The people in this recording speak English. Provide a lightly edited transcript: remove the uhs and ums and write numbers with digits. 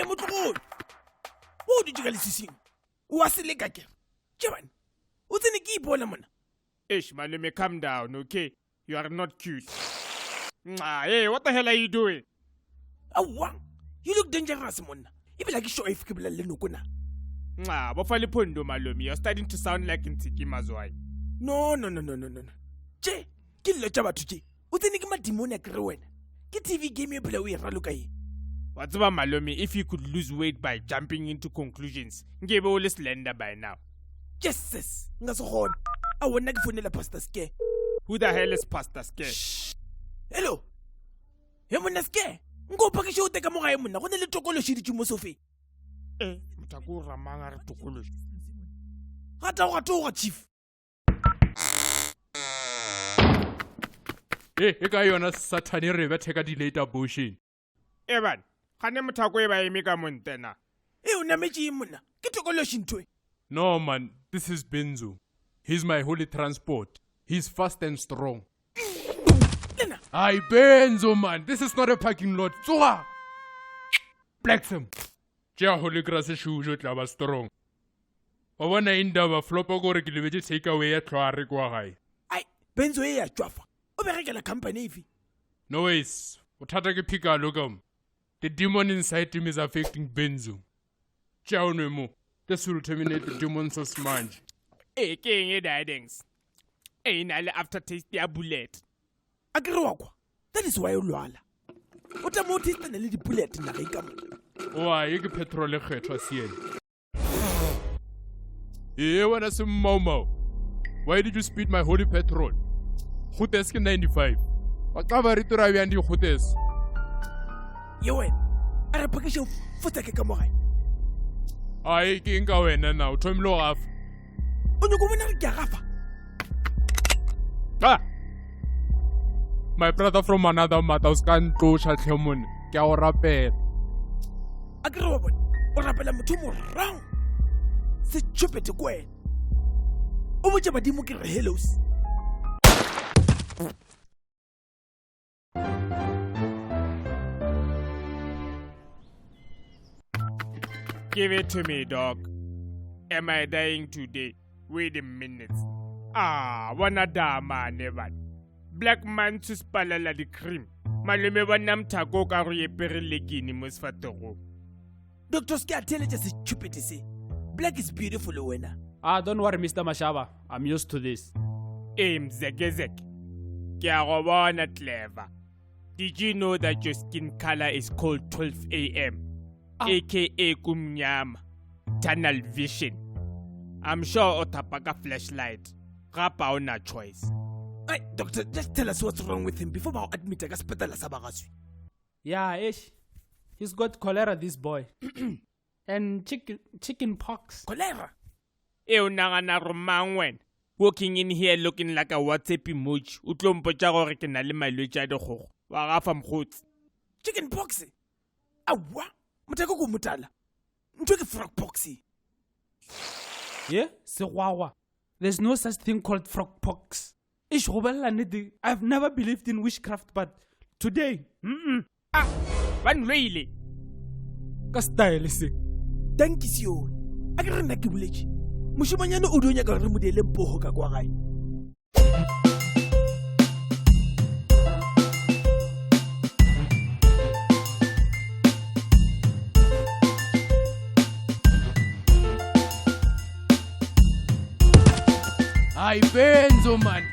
motlogolo o dutse ka lesising wa se leka ke jebane o tsene ke ipola mona. Ish, malume, calm down, okay? You are not cute. Hey, what the hell are you doing? Awa, you look dangerous mona. Ibile ke sure if ke bolela lenoko na. Bofale pondo, malume. You're starting to sound like Ntiki Mazwai. No. Che, ke lo tsa batho tje. O tsene ke madimoni a kere wena. Ke TV game e phela o e raloka e. What's about malume? If you could lose weight by jumping into conclusions, ngebe o le slender by now. Jesus, nga se gona. A wona ke fonela Pastor Scare. Who the hell is Pastor Scare? Hello. He mona Scare. Ngo pa ke show teka mo gae mona. Go ne le tokolo shidi mo sofe. Mutako ramanga re tokolo. Gata chief. E ka yona Saturday re ba theka di-late abortion. Evan, gane mutako e ba eme ka montena. O nametše mona. Ke tokolo shintwe. No man, this is Benzo. He's my holy transport. He's fast and strong. Lena. Ay Benzo man, this is not a parking lot. Tsoga. Blacksem. Tja holy grass shujo tla ba strong. Wa bona indaba flopa gore ke lebetse take away ya tlhware kwa gae. Ai, Benzo e ya tšwafa. O berekela company efe? No ways. Uthata ke phikalo kam. The demon inside him is affecting Benzo. Tja onwe mo. This will terminate the demon's smudge. Ke eng e dadings. Na le aftertaste ya bullet. Akere wa kwa. That is why o lwala. O tla mo taste na le di bullet na ga ikamo. Wa ye ke petrol e kgethwa siele. Wena se mau. Why did you speed my holy petrol? Gotes ke 95. Wa ka ba re tura bjang di gotes. Ye wena. A re pakishe fota ke ka mo gae. Ai ke nka wena na o thomile go gafa. O nyoko bona re ke gafa. My brother from another mother o ska ntlosha tlhemone ke a o rapela. Akere wa bona. O rapela motho mo rang. Se tshopete ko wena. O mo tša badimo ke re hellos. Give it to me, dog. Am I dying today? Wait a minute. Wana dama never. Black man to spalala the cream. Malume wa namtako ka re epere legini mosfatoro. Dr. Scare tell it just stupid say. Black is beautiful wena. Don't worry, Mr. Mashaba. I'm used to this. Mzegezek. Kya go bona clever. Did you know that your skin color is called 12 a.m.? AKA kumnyama. Tunnel vision. I'm sure otapaka flashlight. Rapa ona choice. Hey, doctor, just tell us what's wrong with him before I admit a hospital sabagaswi. Yeah, ish. He's got cholera, this boy. And chicken pox. Cholera? Nagana romangwen. Walking in here looking like a WhatsApp emoji. Utlompocha gore ke na le malwetse a dikgogo. Wa gafa mkhotsi. Chicken pox? Awa, motako go mutala. Ntwe ke frog pox. Yeah, Sewawa. There's no such thing called frog pox. Ish gobella nedi. I've never believed in witchcraft, but today, One really. ka style se. Thank you. Akere nna ke boletse. Moshimanyane o donya ka re modele mpoho ka kwa gae. Ay Benzo man.